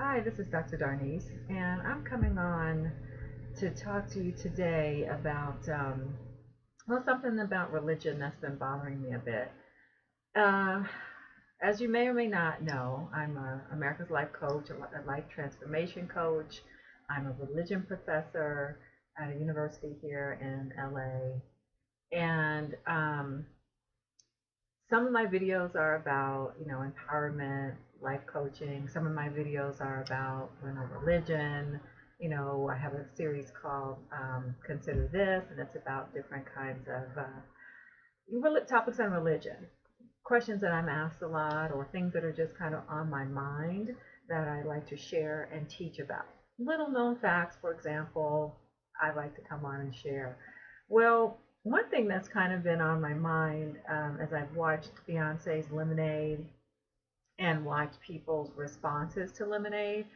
Hi, this is Dr. Darnise, and I'm coming on to talk to you today about, something about religion that's been bothering me a bit. Uh, as you may or may not know, I'm America's Life Coach, a life transformation coach. I'm a religion professor at a university here in LA. And some of my videos are about, empowerment, life coaching. Some of my videos are about, religion. I have a series called Consider This, and it's about different kinds of topics on religion. Questions that I'm asked a lot, or things that are just kind of on my mind that I like to share and teach about. Little known facts, for example, I like to come on and share. Well, one thing that's kind of been on my mind as I've watched Beyonce's Lemonade and watched people's responses to Lemonade,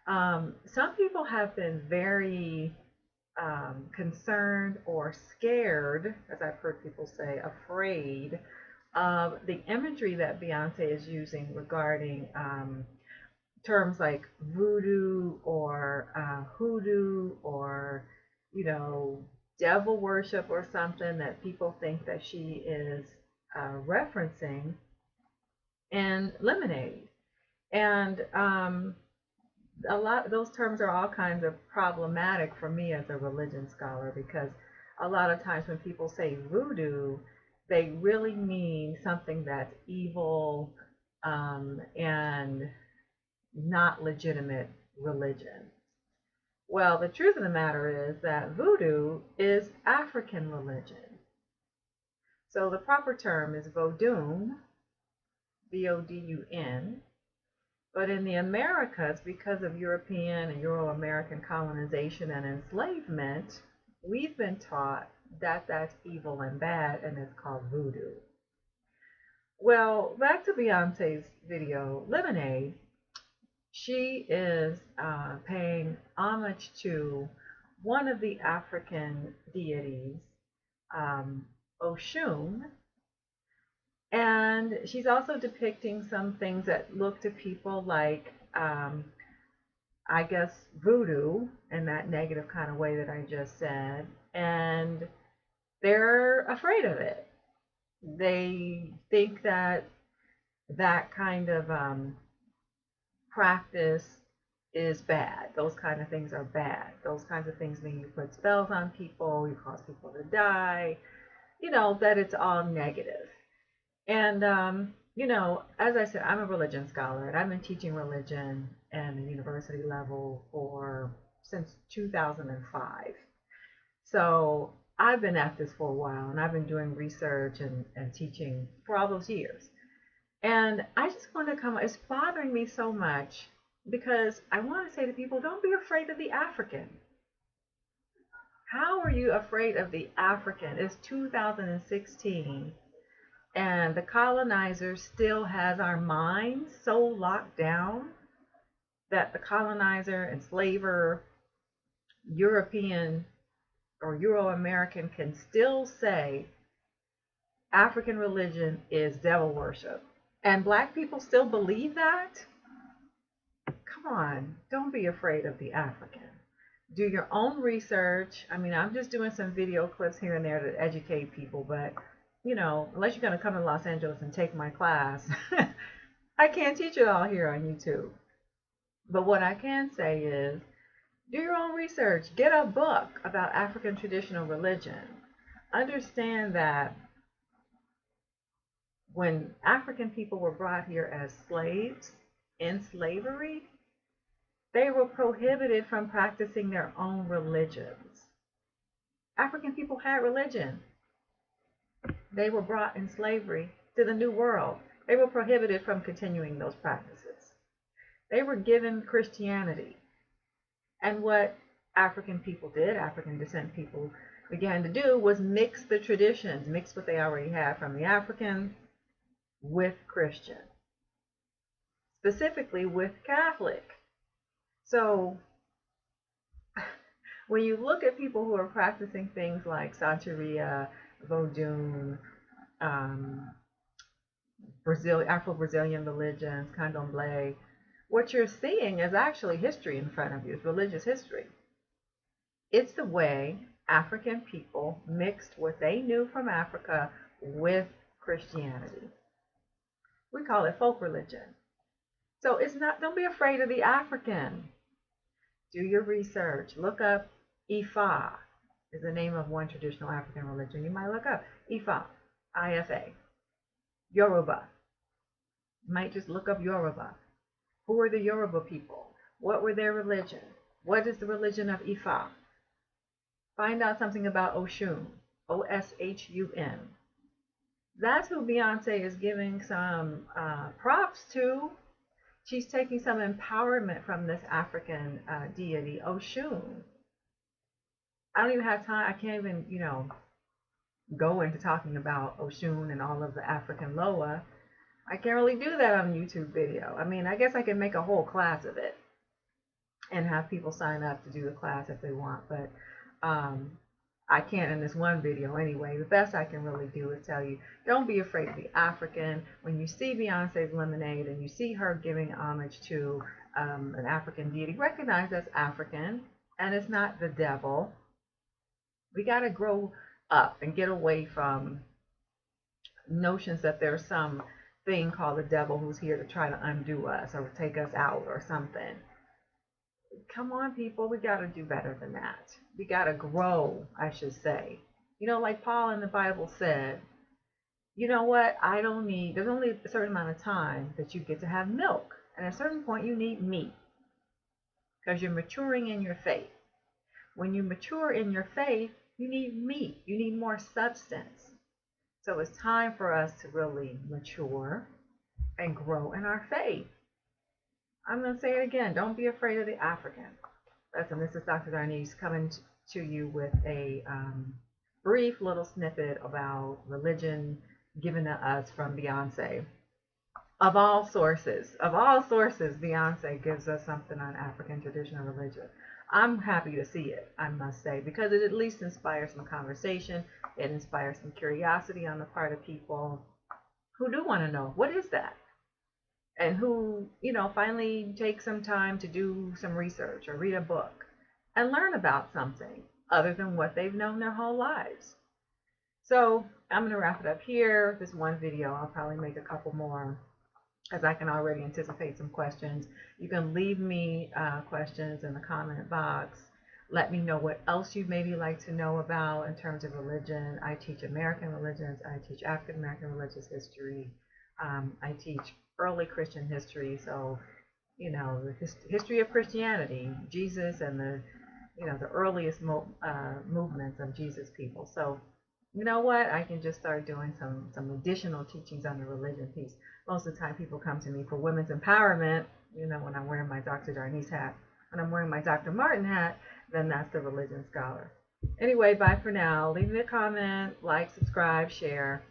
some people have been very concerned or scared, as I've heard people say, afraid of the imagery that Beyonce is using regarding terms like voodoo or hoodoo or, you know, devil worship or something that people think that she is referencing in Lemonade. And a lot those terms are all kinds of problematic for me as a religion scholar because a lot of times when people say voodoo, they really mean something that's evil and not legitimate religion. Well, the truth of the matter is that voodoo is African religion. So the proper term is Vodun, Vodun. But in the Americas, because of European and Euro American colonization and enslavement, we've been taught that that's evil and bad and it's called voodoo. Well, back to Beyonce's video, Lemonade. She is paying homage to one of the African deities, Oshun, and she's also depicting some things that look to people like, I guess, voodoo in that negative kind of way that I just said. And they're afraid of it. They think that that kind of practice is bad. Those kind of things are bad. Those kinds of things mean you put spells on people, you cause people to die, that it's all negative. And, as I said, I'm a religion scholar and I've been teaching religion at the university level for since 2005. So I've been at this for a while and I've been doing research and teaching for all those years. And I just want to it's bothering me so much because I want to say to people, don't be afraid of the African. How are you afraid of the African? It's 2016 and the colonizer still has our minds so locked down that the colonizer, enslaver, European or Euro American can still say African religion is devil worship. And black people still believe that? Come on, don't be afraid of the African. Do your own research. I mean, I'm just doing some video clips here and there to educate people, but unless you're going to come to Los Angeles and take my class, I can't teach it all here on YouTube. But what I can say is do your own research. Get a book about African traditional religion. Understand that when African people were brought here as slaves in slavery, they were prohibited from practicing their own religions. African people had religion. They were brought in slavery to the New World. They were prohibited from continuing those practices. They were given Christianity. And what African people did, African descent people began to do was mix the traditions, mix what they already had from the African with Christian, specifically with Catholic. So when you look at people who are practicing things like Santeria, Vodun, Afro-Brazilian religions, Candomblé, What you're seeing is actually history in front of you. It's religious history. It's the way African people mixed what they knew from Africa with Christianity. We call it folk religion. So it's not, don't be afraid of the African. Do your research. Look up Ifa is the name of one traditional African religion. You might look up Ifa, I-F-A, Yoruba. You might just look up Yoruba. Who are the Yoruba people? What were their religion? What is the religion of Ifa? Find out something about Oshun, O-S-H-U-N. That's who Beyonce is giving some props to. She's taking some empowerment from this African deity, Oshun. I don't even have time. I can't even, go into talking about Oshun and all of the African Loa. I can't really do that on a YouTube video. I mean, I guess I can make a whole class of it and have people sign up to do the class if they want, but I can't in this one video anyway. The best I can really do is tell you, don't be afraid to be African. When you see Beyonce's Lemonade and you see her giving homage to an African deity, recognize that's African and it's not the devil. We got to grow up and get away from notions that there's some thing called the devil who's here to try to undo us or take us out or something. Come on, people, we got to do better than that. We got to grow, I should say. Like Paul in the Bible said, you know what? There's only a certain amount of time that you get to have milk. And at a certain point, you need meat because you're maturing in your faith. When you mature in your faith, you need meat. You need more substance. So it's time for us to really mature and grow in our faith. I'm going to say it again. Don't be afraid of the African. Listen, this is Dr. Darnise coming to you with a brief little snippet about religion given to us from Beyonce. Of all sources, Beyonce gives us something on African traditional religion. I'm happy to see it, I must say, because it at least inspires some conversation. It inspires some curiosity on the part of people who do want to know, what is that? And who, finally take some time to do some research or read a book and learn about something other than what they've known their whole lives. So I'm going to wrap it up here. This one video, I'll probably make a couple more as I can already anticipate some questions. You can leave me questions in the comment box. Let me know what else you'd maybe like to know about in terms of religion. I teach American religions. I teach African American religious history. I teach early Christian history. So, the history of Christianity, Jesus and the earliest movements of Jesus people. So, you know what? I can just start doing some additional teachings on the religion piece. Most of the time people come to me for women's empowerment, when I'm wearing my Dr. Darnise hat. When I'm wearing my Dr. Martin hat, then that's the religion scholar. Anyway, bye for now. Leave me a comment, like, subscribe, share.